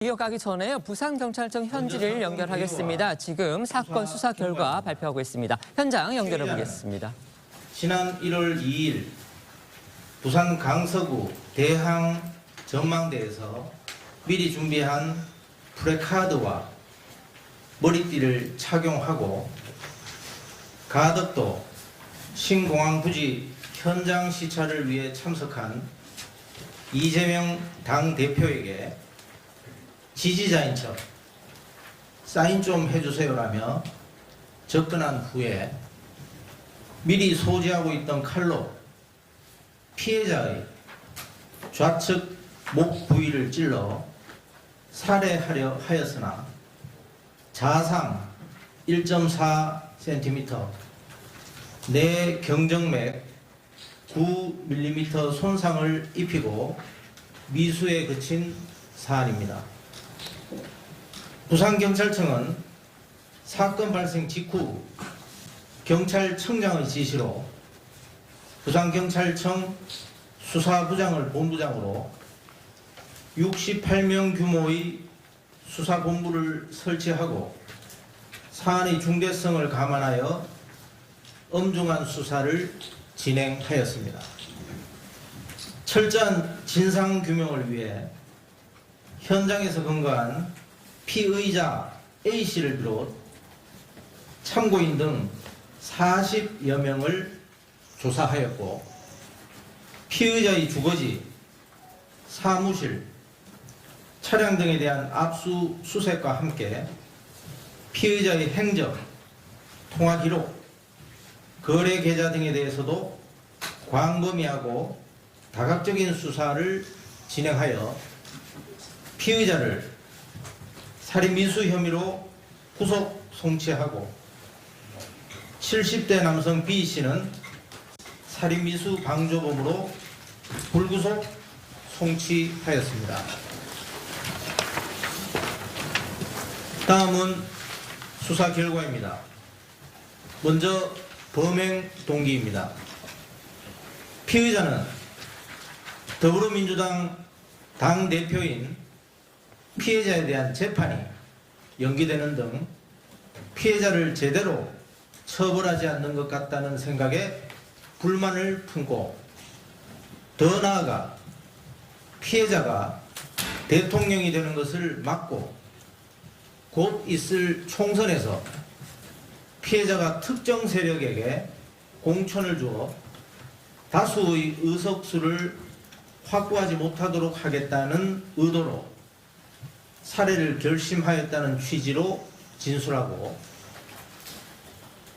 이어가기 전에 부산경찰청 현지를 연결하겠습니다. 지금 사건 수사 결과 발표하고 있습니다. 현장 연결해 보겠습니다. 지난 1월 2일 부산 강서구 대항 전망대에서 미리 준비한 프레카드와 머리띠를 착용하고 가덕도 신공항 부지 현장 시찰을 위해 참석한 이재명 당대표에게 지지자인 척 사인 좀 해주세요라며 접근한 후에 미리 소지하고 있던 칼로 피해자의 좌측 목 부위를 찔러 살해하려 하였으나 자상 1.4cm, 내 경정맥 9mm 손상을 입히고 미수에 그친 사안입니다. 부산경찰청은 사건 발생 직후 경찰청장의 지시로 부산경찰청 수사부장을 본부장으로 68명 규모의 수사본부를 설치하고 사안의 중대성을 감안하여 엄중한 수사를 진행하였습니다. 철저한 진상규명을 위해 현장에서 근거한 피의자 A씨를 비롯 참고인 등 40여 명을 조사하였고 피의자의 주거지, 사무실, 차량 등에 대한 압수수색과 함께 피의자의 행적, 통화 기록, 거래 계좌 등에 대해서도 광범위하고 다각적인 수사를 진행하여 피의자를 살인미수 혐의로 구속 송치하고 70대 남성 B씨는 살인미수 방조범으로 불구속 송치하였습니다. 다음은 수사 결과입니다. 먼저 범행 동기입니다. 피의자는 더불어민주당 당대표인 피해자에 대한 재판이 연기되는 등 피해자를 제대로 처벌하지 않는 것 같다는 생각에 불만을 품고, 더 나아가 피해자가 대통령이 되는 것을 막고 곧 있을 총선에서 피해자가 특정 세력에게 공천을 주어 다수의 의석수를 확보하지 못하도록 하겠다는 의도로 살해를 결심하였다는 취지로 진술하고,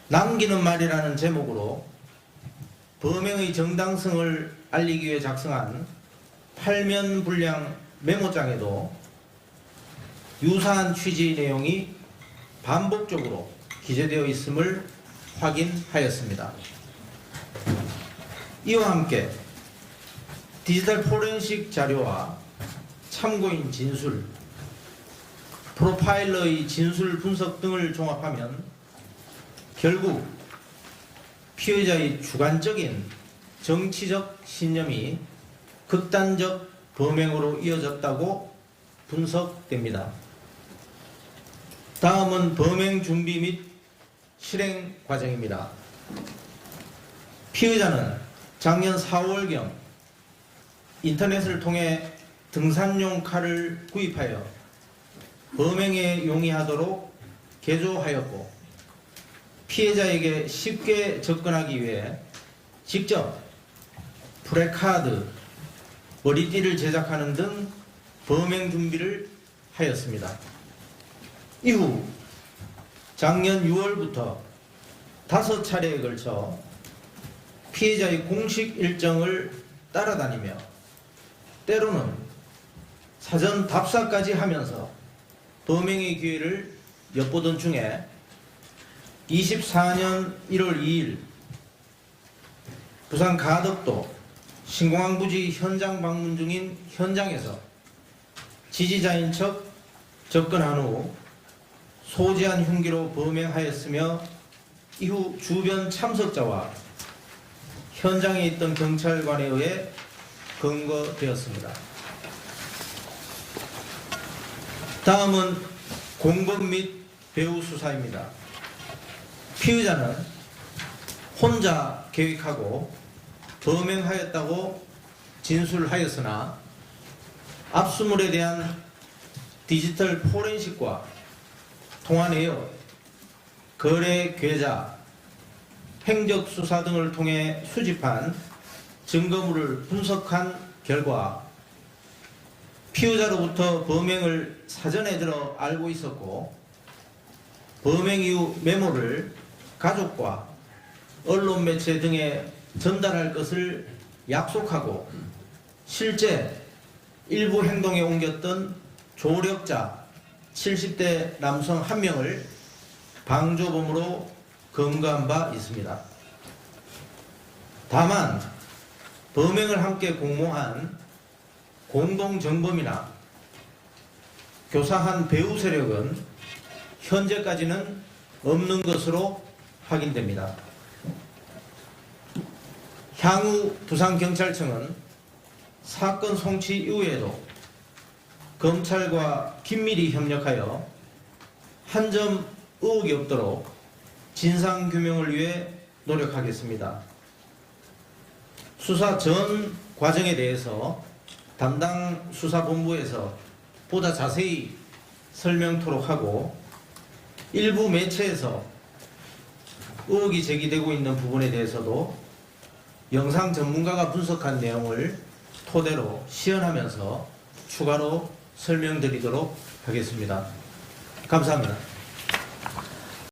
남기는 말이라는 제목으로 범행의 정당성을 알리기 위해 작성한 8면 분량 메모장에도 유사한 취지의 내용이 반복적으로 기재되어 있음을 확인하였습니다. 이와 함께 디지털 포렌식 자료와 참고인 진술, 프로파일러의 진술 분석 등을 종합하면 결국 피의자의 주관적인 정치적 신념이 극단적 범행으로 이어졌다고 분석됩니다. 다음은 범행 준비 및 실행 과정입니다. 피의자는 작년 4월경 인터넷을 통해 등산용 칼을 구입하여 범행에 용이하도록 개조하였고, 피해자에게 쉽게 접근하기 위해 직접 프레카드, 머리띠를 제작하는 등 범행 준비를 하였습니다. 이후 작년 6월부터 5차례에 걸쳐 피해자의 공식 일정을 따라다니며 때로는 사전 답사까지 하면서 범행의 기회를 엿보던 중에 24년 1월 2일 부산 가덕도 신공항 부지 현장 방문 중인 현장에서 지지자인 척 접근한 후 소지한 흉기로 범행하였으며, 이후 주변 참석자와 현장에 있던 경찰관에 의해 검거되었습니다. 다음은 공범 및 배후 수사입니다. 피의자는 혼자 계획하고 범행하였다고 진술하였으나 압수물에 대한 디지털 포렌식과 통화 내역, 거래 계좌, 행적 수사 등을 통해 수집한 증거물을 분석한 결과 피의자로부터 범행을 사전에 들어 알고 있었고 범행 이후 메모를 가족과 언론 매체 등에 전달할 것을 약속하고 실제 일부 행동에 옮겼던 조력자 70대 남성 1명을 방조범으로 검거한 바 있습니다. 다만 범행을 함께 공모한 공동정범이나 교사한 배후 세력은 현재까지는 없는 것으로 확인됩니다. 향후 부산경찰청은 사건 송치 이후에도 검찰과 긴밀히 협력하여 한 점 의혹이 없도록 진상규명을 위해 노력하겠습니다. 수사 전 과정에 대해서 담당 수사본부에서 보다 자세히 설명토록 하고 일부 매체에서 의혹이 제기되고 있는 부분에 대해서도 영상 전문가가 분석한 내용을 토대로 시연하면서 추가로 설명드리도록 하겠습니다. 감사합니다.